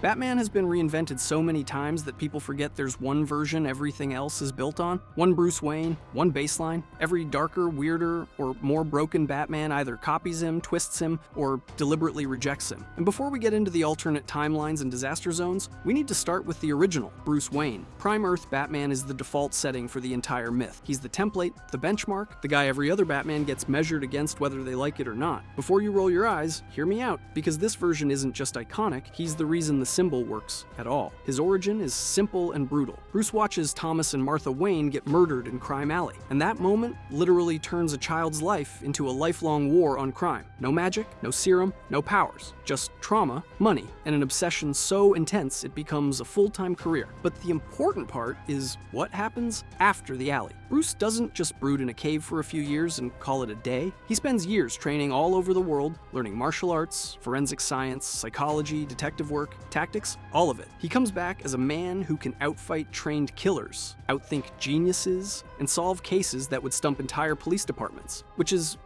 Batman has been reinvented so many times that people forget there's one version everything else is built on. One Bruce Wayne, one baseline. Every darker, weirder, or more broken Batman either copies him, twists him, or deliberately rejects him. And before we get into the alternate timelines and disaster zones, we need to start with the original, Bruce Wayne. Prime Earth Batman is the default setting for the entire myth. He's the template, the benchmark, the guy every other Batman gets measured against whether they like it or not. Before you roll your eyes, hear me out, because this version isn't just iconic, he's the reason the symbol works at all. His origin is simple and brutal. Bruce watches Thomas and Martha Wayne get murdered in Crime Alley, and that moment literally turns a child's life into a lifelong war on crime. No magic, no serum, no powers, just trauma, money, and an obsession so intense it becomes a full-time career. But the important part is what happens after the alley. Bruce doesn't just brood in a cave for a few years and call it a day. He spends years training all over the world, learning martial arts, forensic science, psychology, detective work, tactics, all of it. He comes back as a man who can outfight trained killers, outthink geniuses, and solve cases that would stump entire police departments, which is,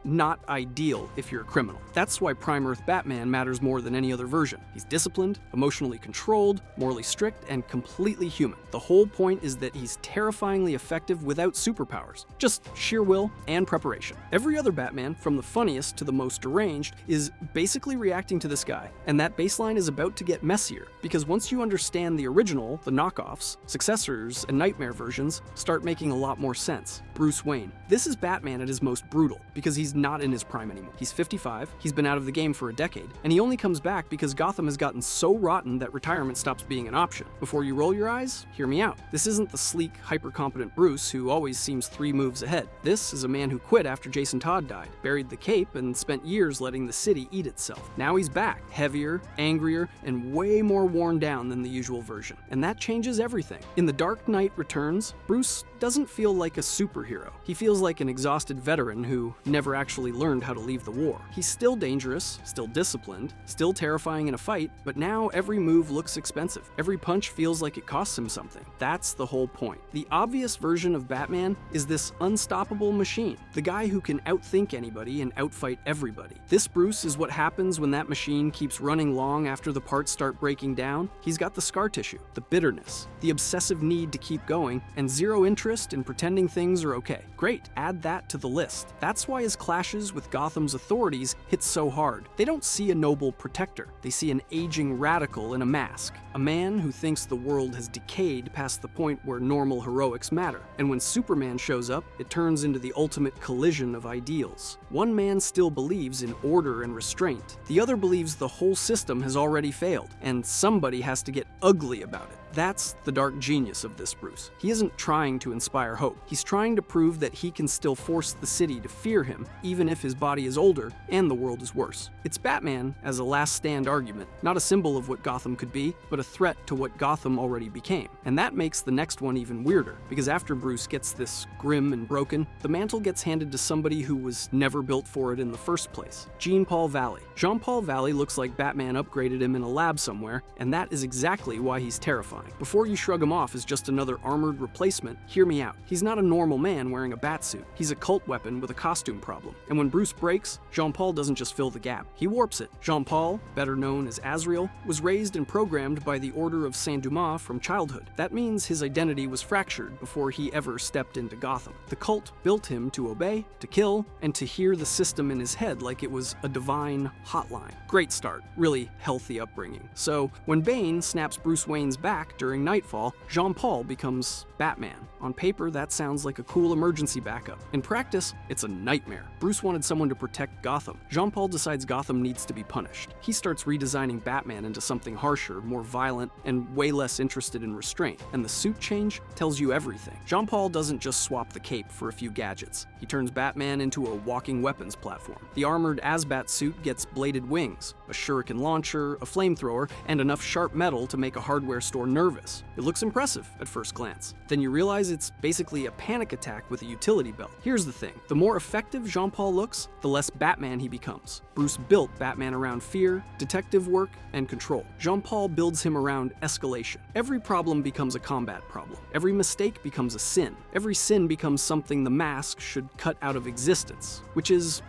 not ideal if you're a criminal. That's why Prime Earth Batman matters more than any other version. He's disciplined, emotionally controlled, morally strict, and completely human. The whole point is that he's terrifyingly effective without superpowers, just sheer will and preparation. Every other Batman, from the funniest to the most deranged, is basically reacting to this guy, and that baseline is about to get messier, because once you understand the original, the knockoffs, successors, and nightmare versions start making a lot more sense. Bruce Wayne. This is Batman at his most brutal, because he's not in his prime anymore. He's 55, he's been out of the game for a decade, and he only comes back because Gotham has gotten so rotten that retirement stops being an option. Before you roll your eyes, hear me out. This isn't the sleek, hyper-competent Bruce who always seems 3 moves ahead. This is a man who quit after Jason Todd died, buried the cape, and spent years letting the city eat itself. Now he's back, heavier, angrier, and way more worn down than the usual version. And that changes everything. In The Dark Knight Returns, Bruce doesn't feel like a superhero. He feels like an exhausted veteran who never actually learned how to leave the war. He's still dangerous, still disciplined, still terrifying in a fight, but now every move looks expensive. Every punch feels like it costs him something. That's the whole point. The obvious version of Batman is this unstoppable machine, the guy who can outthink anybody and outfight everybody. This Bruce is what happens when that machine keeps running long after the parts start breaking down. He's got the scar tissue, the bitterness, the obsessive need to keep going, and zero interest in pretending things are okay. Great, add that to the list. That's why his clashes with Gotham's authorities hit so hard. They don't see a noble protector. They see an aging radical in a mask. A man who thinks the world has decayed past the point where normal heroics matter. And when Superman shows up, it turns into the ultimate collision of ideals. One man still believes in order and restraint. The other believes the whole system has already failed, and somebody has to get ugly about it. That's the dark genius of this Bruce. He isn't trying to inspire hope. He's trying to prove that he can still force the city to fear him, even if his body is older and the world is worse. It's Batman as a last stand argument, not a symbol of what Gotham could be, but a threat to what Gotham already became. And that makes the next one even weirder, because after Bruce gets this grim and broken, the mantle gets handed to somebody who was never built for it in the first place. Jean-Paul Valley. Jean-Paul Valley looks like Batman upgraded him in a lab somewhere, and that is exactly why he's terrifying. Before you shrug him off as just another armored replacement, hear me out. He's not a normal man wearing a batsuit. He's a cult weapon with a costume problem. And when Bruce breaks, Jean-Paul doesn't just fill the gap. He warps it. Jean-Paul, better known as Azrael, was raised and programmed by the Order of Saint-Dumas from childhood. That means his identity was fractured before he ever stepped into Gotham. The cult built him to obey, to kill, and to hear the system in his head like it was a divine hotline. Great start. Really healthy upbringing. So, when Bane snaps Bruce Wayne's back during Nightfall, Jean-Paul becomes Batman. On paper, that sounds like a cool emergency backup. In practice, it's a nightmare. Bruce wanted someone to protect Gotham. Jean-Paul decides Gotham needs to be punished. He starts redesigning Batman into something harsher, more violent, and way less interested in restraint. And the suit change tells you everything. Jean-Paul doesn't just swap the cape for a few gadgets. He turns Batman into a walking weapons platform. The armored Asbat suit gets bladed wings, a shuriken launcher, a flamethrower, and enough sharp metal to make a hardware store nervous. It looks impressive at first glance. Then you realize it's basically a panic attack with a utility belt. Here's the thing. The more effective Jean-Paul looks, the less Batman he becomes. Bruce built Batman around fear, detective work, and control. Jean-Paul builds him around escalation. Every problem becomes a combat problem. Every mistake becomes a sin. Every sin becomes something the mask should cut out of existence, which is,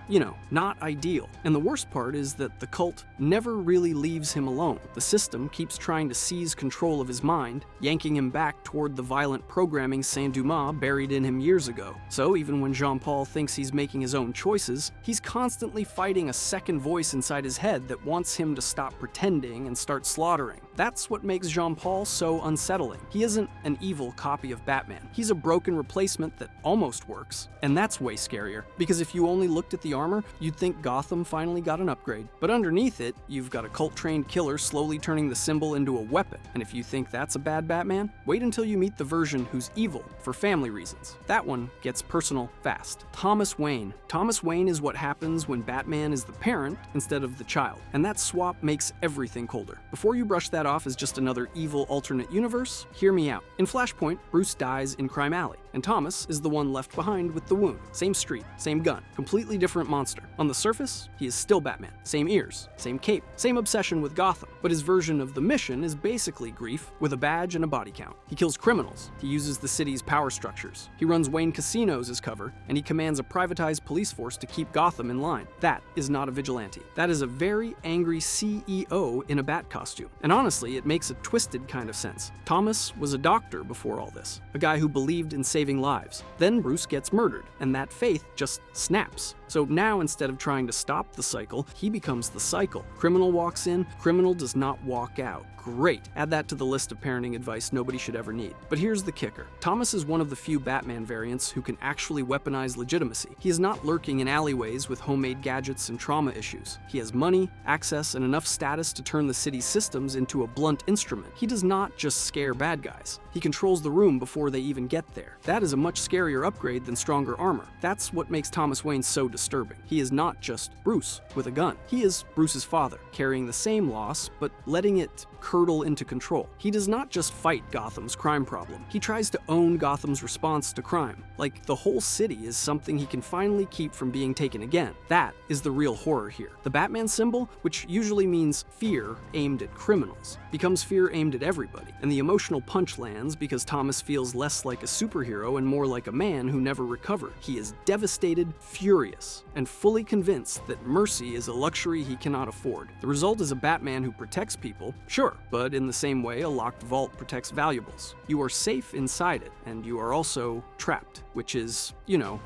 not ideal. And the worst part is that the cult never really leaves him alone. The system keeps trying to seize control of his mind, yanking him back toward the violent programming Saint-Dumas buried in him years ago. So even when Jean-Paul thinks he's making his own choices, he's constantly fighting a second voice inside his head that wants him to stop pretending and start slaughtering. That's what makes Jean-Paul so unsettling. He isn't an evil copy of Batman. He's a broken replacement that almost works. And that's way scarier, because if you only looked at the armor, you'd think Gotham finally got an upgrade. But underneath it, you've got a cult-trained killer slowly turning the symbol into a weapon. And if you think that's a bad Batman, wait until you meet the version who's evil for family reasons. That one gets personal fast. Thomas Wayne. Thomas Wayne is what happens when Batman is the parent instead of the child. And that swap makes everything colder. Before you brush that off as just another evil alternate universe, hear me out. In Flashpoint, Bruce dies in Crime Alley, and Thomas is the one left behind with the wound. Same street, same gun, completely different monster. On the surface, he is still Batman. Same ears, same cape, same obsession with Gotham. But his version of the mission is basically grief with a badge and a body count. He kills criminals, he uses the city's power structures, he runs Wayne casinos as cover, and he commands a privatized police force to keep Gotham in line. That is not a vigilante. That is a very angry CEO in a bat costume. And honestly, it makes a twisted kind of sense. Thomas was a doctor before all this, a guy who believed in saving lives. Then Bruce gets murdered, and that faith just snaps. So now, instead of trying to stop the cycle, he becomes the cycle. Criminal walks in, criminal does not walk out. Great. Add that to the list of parenting advice nobody should ever need. But here's the kicker. Thomas is one of the few Batman variants who can actually weaponize legitimacy. He is not lurking in alleyways with homemade gadgets and trauma issues. He has money, access, and enough status to turn the city's systems into a blunt instrument. He does not just scare bad guys. He controls the room before they even get there. That is a much scarier upgrade than stronger armor. That's what makes Thomas Wayne so disturbing. He is not just Bruce with a gun. He is Bruce's father, carrying the same loss, but letting it curdle into control. He does not just fight Gotham's crime problem. He tries to own Gotham's response to crime. Like the whole city is something he can finally keep from being taken again. That is the real horror here. The Batman symbol, which usually means fear aimed at criminals, becomes fear aimed at everybody. And the emotional punch lands because Thomas feels less like a superhero and more like a man who never recovered. He is devastated, furious, and fully convinced that mercy is a luxury he cannot afford. The result is a Batman who protects people, sure, but in the same way a locked vault protects valuables. You are safe inside it, and you are also trapped, which is,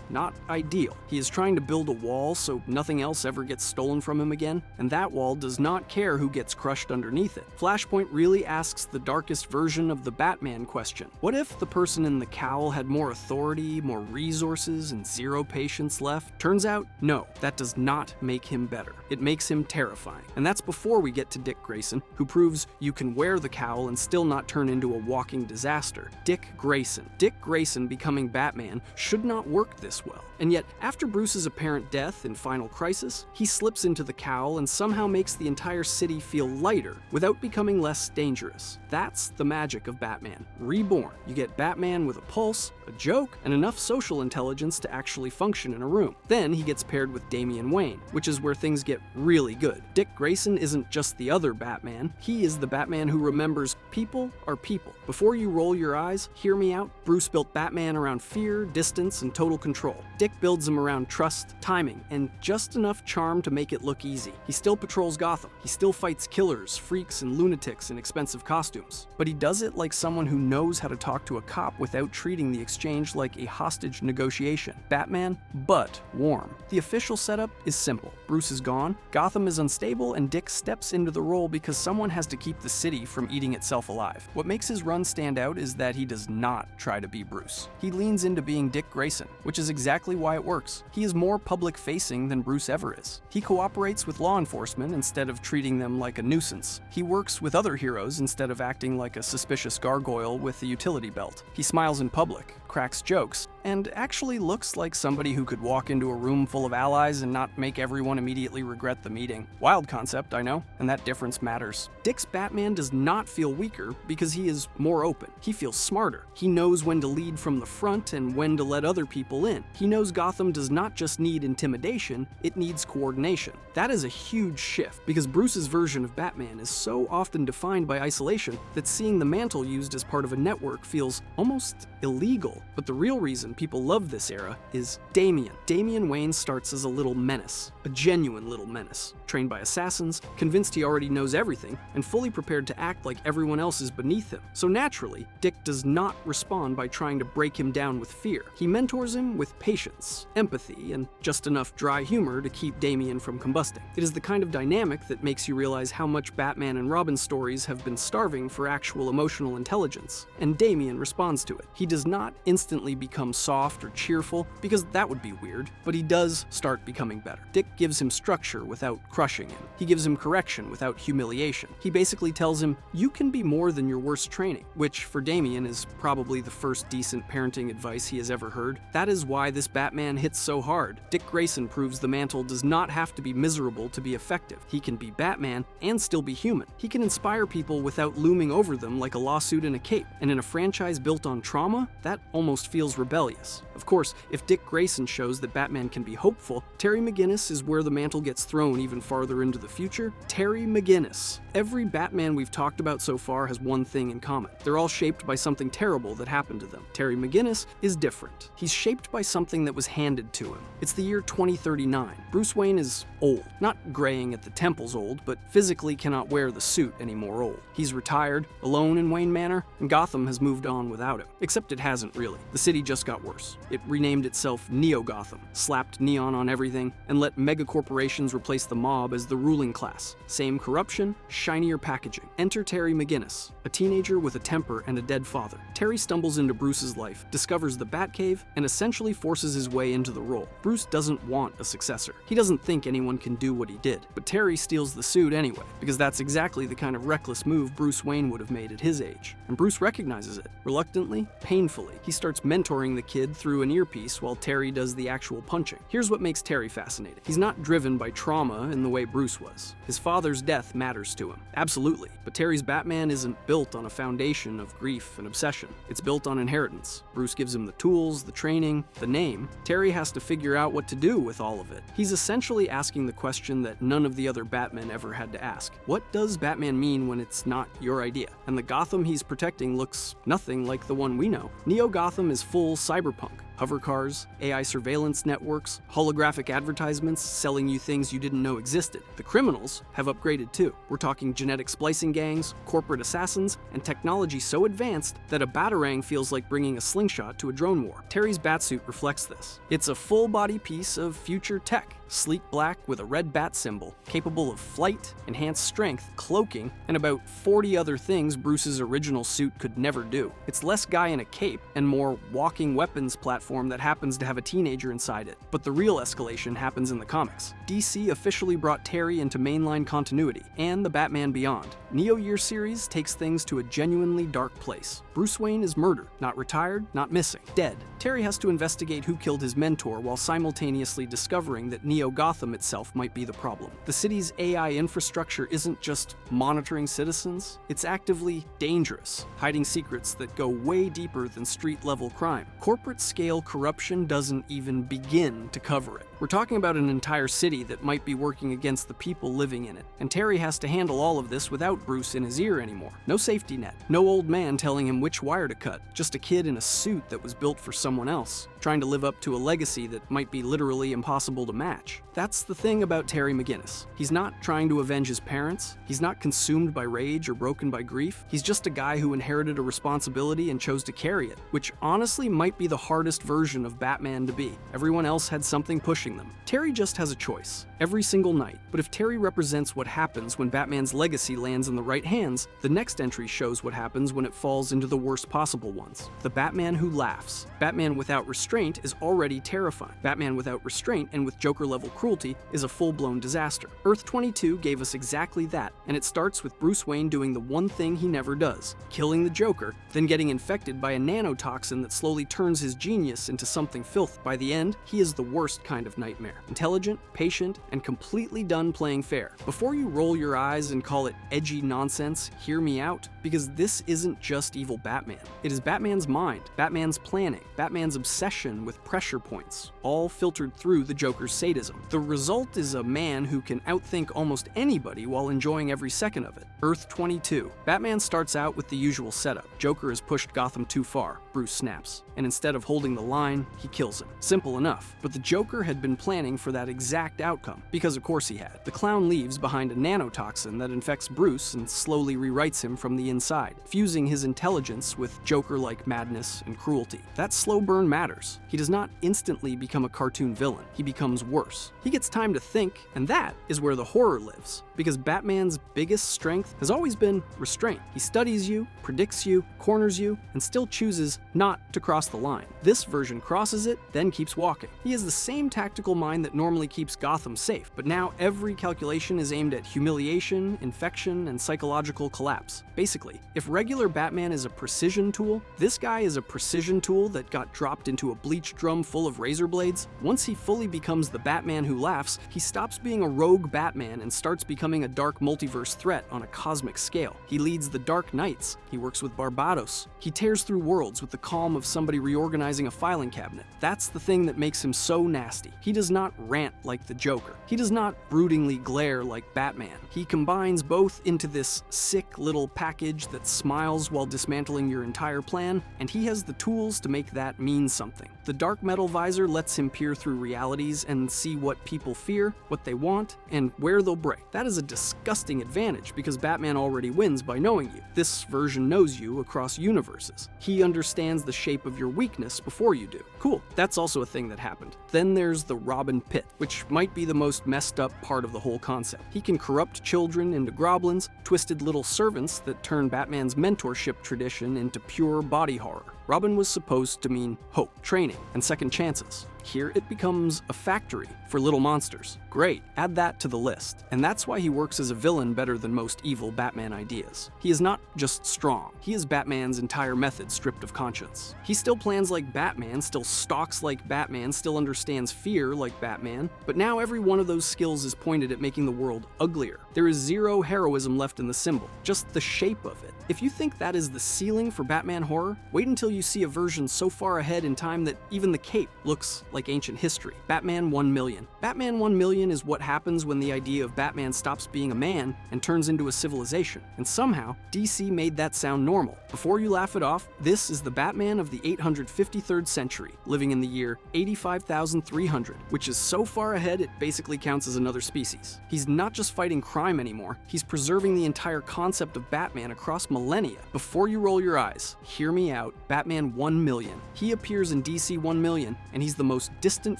not ideal. He is trying to build a wall so nothing else ever gets stolen from him again, and that wall does not care who gets crushed underneath it. Flashpoint really asks the darkest version of the Batman question. What if the person in the cowl had more authority, more resources, and zero patience left? Turns out, no, that does not make him better. It makes him terrifying. And that's before we get to Dick Grayson, who proves you can wear the cowl and still not turn into a walking disaster. Dick Grayson. Dick Grayson becoming Batman should not work this well. And yet, after Bruce's apparent death in Final Crisis, he slips into the cowl and somehow makes the entire city feel lighter without becoming less dangerous. That's the magic of Batman. Reborn. You get Batman with a pulse, a joke, and enough social intelligence to actually function in a room. Then he gets paired with Damian Wayne, which is where things get really good. Dick Grayson isn't just the other Batman. He is the Batman who remembers people are people. Before you roll your eyes, hear me out. Bruce built Batman around fear, distance, and total control. Dick builds him around trust, timing, and just enough charm to make it look easy. He still patrols Gotham. He still fights killers, freaks, and lunatics in expensive costumes. But he does it like someone who knows how to talk to a cop without treating the exchange like a hostage negotiation. Batman, but warm. The official setup is simple. Bruce is gone, Gotham is unstable, and Dick steps into the role because someone has to keep the city from eating itself alive. What makes his run stand out is that he does not try to be Bruce. He leans into being Dick Grayson, which is exactly why it works. He is more public-facing than Bruce ever is. He cooperates with law enforcement instead of treating them like a nuisance. He works with other heroes instead of acting like a suspicious gargoyle with a utility belt. He smiles in public, cracks jokes, and actually looks like somebody who could walk into a room full of allies and not make everyone immediately regret the meeting. Wild concept, I know, and that difference matters. Dick's Batman does not feel weaker because he is more open. He feels smarter. He knows when to lead from the front and when to let other people in. He knows Gotham does not just need intimidation, it needs coordination. That is a huge shift because Bruce's version of Batman is so often defined by isolation that seeing the mantle used as part of a network feels almost illegal. But the real reason people love this era is Damian. Damian Wayne starts as a little menace, a genuine little menace, trained by assassins, convinced he already knows everything, and fully prepared to act like everyone else is beneath him. So naturally, Dick does not respond by trying to break him down with fear. He mentors him with patience, empathy, and just enough dry humor to keep Damian from combusting. It is the kind of dynamic that makes you realize how much Batman and Robin stories have been starving for actual emotional intelligence, and Damian responds to it. He does not instantly become soft or cheerful, because that would be weird, but he does start becoming better. Dick gives him structure without crushing him. He gives him correction without humiliation. He basically tells him, you can be more than your worst training, which for Damian is probably the first decent parenting advice he has ever heard. That is why this Batman hits so hard. Dick Grayson proves the mantle does not have to be miserable to be effective. He can be Batman and still be human. He can inspire people without looming over them like a lawsuit in a cape. And in a franchise built on trauma, that almost feels rebellious. Of course, if Dick Grayson shows that Batman can be hopeful, Terry McGinnis is where the mantle gets thrown even farther into the future. Terry McGinnis. Every Batman we've talked about so far has one thing in common. They're all shaped by something terrible that happened to them. Terry McGinnis is different. He's shaped by something that was handed to him. It's the year 2039. Bruce Wayne is old. Not graying at the temples old, but physically cannot wear the suit anymore old. He's retired, alone in Wayne Manor, and Gotham has moved on without him. Except it hasn't really. The city just got worse. It renamed itself Neo-Gotham, slapped neon on everything, and let megacorporations replace the mob as the ruling class. Same corruption, shinier packaging. Enter Terry McGinnis, a teenager with a temper and a dead father. Terry stumbles into Bruce's life, discovers the Batcave, and essentially forces his way into the role. Bruce doesn't want a successor. He doesn't think anyone can do what he did. But Terry steals the suit anyway, because that's exactly the kind of reckless move Bruce Wayne would have made at his age. And Bruce recognizes it. Reluctantly, painfully, he starts mentoring the kid through an earpiece while Terry does the actual punching. Here's what makes Terry fascinating. He's not driven by trauma in the way Bruce was. His father's death matters to him. Absolutely. But Terry's Batman isn't built on a foundation of grief and obsession. It's built on inheritance. Bruce gives him the tools, the training, the name. Terry has to figure out what to do with all of it. He's essentially asking the question that none of the other Batmen ever had to ask. What does Batman mean when it's not your idea? And the Gotham he's protecting looks nothing like the one we know. Neo-Gotham is full cyberpunk. Hover cars, AI surveillance networks, holographic advertisements selling you things you didn't know existed. The criminals have upgraded too. We're talking genetic splicing gangs, corporate assassins, and technology so advanced that a Batarang feels like bringing a slingshot to a drone war. Terry's Batsuit reflects this. It's a full-body piece of future tech. Sleek black with a red bat symbol, capable of flight, enhanced strength, cloaking, and about 40 other things Bruce's original suit could never do. It's less guy in a cape and more walking weapons platform that happens to have a teenager inside it. But the real escalation happens in the comics. DC officially brought Terry into mainline continuity, and the Batman Beyond. Neo Year series takes things to a genuinely dark place. Bruce Wayne is murdered, not retired, not missing, dead. Terry has to investigate who killed his mentor while simultaneously discovering that Neo-Gotham itself might be the problem. The city's AI infrastructure isn't just monitoring citizens, it's actively dangerous, hiding secrets that go way deeper than street-level crime. Corporate-scale corruption doesn't even begin to cover it. We're talking about an entire city that might be working against the people living in it, and Terry has to handle all of this without Bruce in his ear anymore. No safety net, no old man telling him which wire to cut, just a kid in a suit that was built for someone else, trying to live up to a legacy that might be literally impossible to match. That's the thing about Terry McGinnis. He's not trying to avenge his parents, he's not consumed by rage or broken by grief, he's just a guy who inherited a responsibility and chose to carry it, which honestly might be the hardest version of Batman to be. Everyone else had something pushing watching them. Terry just has a choice, every single night. But if Terry represents what happens when Batman's legacy lands in the right hands, the next entry shows what happens when it falls into the worst possible ones. The Batman who laughs. Batman without restraint is already terrifying. Batman without restraint and with Joker-level cruelty is a full-blown disaster. Earth 22 gave us exactly that, and it starts with Bruce Wayne doing the one thing he never does, killing the Joker, then getting infected by a nanotoxin that slowly turns his genius into something filthy. By the end, he is the worst kind of nightmare. Intelligent, patient, and completely done playing fair. Before you roll your eyes and call it edgy nonsense, hear me out, because this isn't just evil Batman. It is Batman's mind, Batman's planning, Batman's obsession with pressure points, all filtered through the Joker's sadism. The result is a man who can outthink almost anybody while enjoying every second of it. Earth 22. Batman starts out with the usual setup. Joker has pushed Gotham too far. Bruce snaps. And instead of holding the line, he kills him. Simple enough. But the Joker had been planning for that exact outcome, because of course he had. The clown leaves behind a nanotoxin that infects Bruce and slowly rewrites him from the inside, fusing his intelligence with Joker-like madness and cruelty. That slow burn matters. He does not instantly become a cartoon villain. He becomes worse. He gets time to think, and that is where the horror lives. Because Batman's biggest strength has always been restraint. He studies you, predicts you, corners you, and still chooses not to cross the line. This version crosses it, then keeps walking. He has the same tactical mind that normally keeps Gotham safe, but now every calculation is aimed at humiliation, infection, and psychological collapse. Basically, if regular Batman is a precision tool, this guy is a precision tool that got dropped into a bleach drum full of razor blades. Once he fully becomes the Batman who laughs, he stops being a rogue Batman and starts becoming a dark multiverse threat on a cosmic scale. He leads the Dark Knights. He works with Barbados. He tears through worlds with the calm of somebody reorganizing a filing cabinet. That's the thing that makes him so nasty. He does not rant like the Joker. He does not broodingly glare like Batman. He combines both into this sick little package that smiles while dismantling your entire plan, and he has the tools to make that mean something. The dark metal visor lets him peer through realities and see what people fear, what they want, and where they'll break. That is a disgusting advantage because Batman already wins by knowing you. This version knows you across universes. He understands the shape of your weakness before you do. Cool, that's also a thing that happened. Then there's the Robin Pit, which might be the most messed up part of the whole concept. He can corrupt children into groblins, twisted little servants that turn Batman's mentorship tradition into pure body horror. Robin was supposed to mean hope, training, and second chances. Here it becomes a factory for little monsters. Great, add that to the list. And that's why he works as a villain better than most evil Batman ideas. He is not just strong, he is Batman's entire method stripped of conscience. He still plans like Batman, still stalks like Batman, still understands fear like Batman, but now every one of those skills is pointed at making the world uglier. There is zero heroism left in the symbol, just the shape of it. If you think that is the ceiling for Batman horror, wait until you see a version so far ahead in time that even the cape looks like ancient history. Batman 1 million. Batman 1 million is what happens when the idea of Batman stops being a man and turns into a civilization. And somehow, DC made that sound normal. Before you laugh it off, this is the Batman of the 853rd century, living in the year 85,300, which is so far ahead it basically counts as another species. He's not just fighting crime anymore, he's preserving the entire concept of Batman across millennia. Before you roll your eyes, hear me out, Batman 1 million. He appears in DC 1 million, and he's the most distant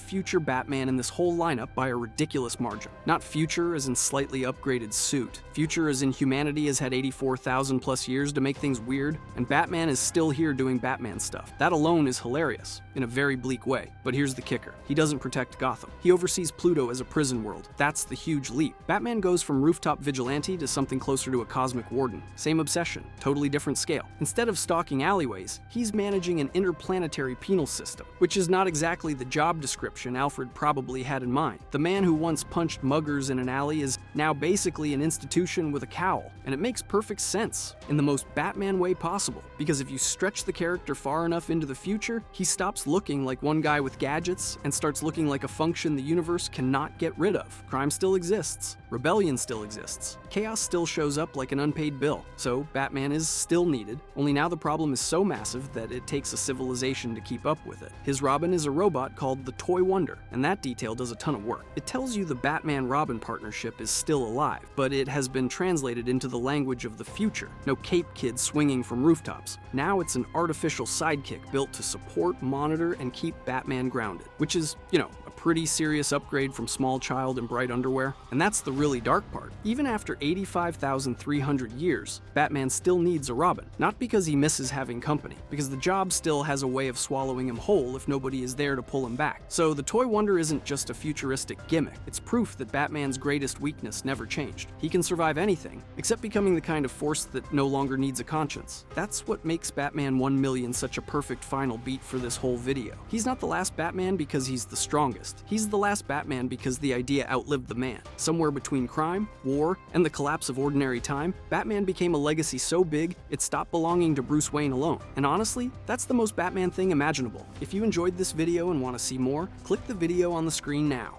future Batman in this whole lineup by a ridiculous margin. Not future as in slightly upgraded suit. Future as in humanity has had 84,000 plus years to make things weird, and Batman is still here doing Batman stuff. That alone is hilarious, in a very bleak way. But here's the kicker. He doesn't protect Gotham. He oversees Pluto as a prison world. That's the huge leap. Batman goes from rooftop vigilante to something closer to a cosmic warden. Same obsession, totally different scale. Instead of stalking alleyways, he's managing an interplanetary penal system, which is not exactly the job description Alfred probably had in mind. The man who once punched muggers in an alley is now basically an institution with a cowl, and it makes perfect sense in the most Batman way possible, because if you stretch the character far enough into the future, he stops looking like one guy with gadgets and starts looking like a function the universe cannot get rid of. Crime still exists, rebellion still exists, chaos still shows up like an unpaid bill, so Batman is still needed, only now the problem is so massive that it takes a civilization to keep up with it. His Robin is a robot called the Toy Wonder, and that detail does a ton of work. It tells you the Batman-Robin partnership is still alive, but it has been translated into the language of the future. No Cape Kid swinging from rooftops. Now it's an artificial sidekick built to support, monitor, and keep Batman grounded, which is, a pretty serious upgrade from small child in bright underwear. And that's the really dark part. Even after 85,300 years, Batman still needs a Robin. Not because he misses having company, because the job still has a way of swallowing him whole if nobody is there to pull him back. So the toy wonder isn't just a futuristic gimmick, it's proof that Batman's greatest weakness never changed. He can survive anything, except becoming the kind of force that no longer needs a conscience. That's what makes Batman 1,000,000 such a perfect final beat for this whole video. He's not the last Batman because he's the strongest. He's the last Batman because the idea outlived the man. Somewhere between crime, war, and the collapse of ordinary time, Batman became a legacy so big, it stopped belonging to Bruce Wayne alone. And honestly, that's the most Batman thing imaginable. If you enjoyed this video and want to see more, click the video on the screen now.